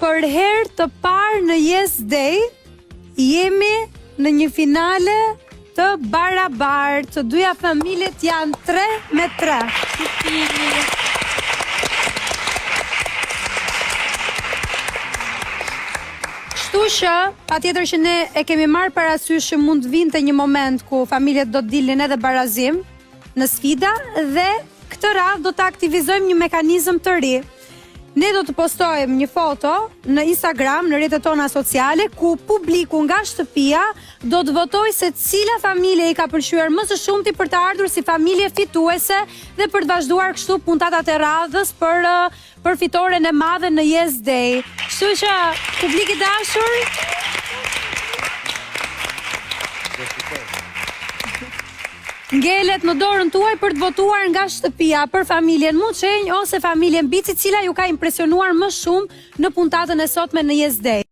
Për herë të parë në Yes Day jemi në një finale të barabartë. Të dyja familjet janë 3-3. Kështu që, patjetër që ne e kemi marrë parasysh që mund vinte një moment ku familjet do të dilnin edhe barazim në sfida dhe këtë radhë do të aktivizojmë një mekanizëm të ri. Ne do të postojmë një foto në Instagram, në rrjetet tona sociale, ku publiku nga shtëpia do të votojë se cila familje i ka pëlqyer më së shumti për të ardhur si familje fituese dhe për të vazhduar kështu puntatat e radhës për fitoren e madhe në Yes Day. Kështu që publik i dashur, ngelet në dorën tuaj për të votuar nga shtëpia për familjen Muçenj ose familjen Bici, cila ju ka impresionuar më shumë në puntatën e sotme në Yes Day.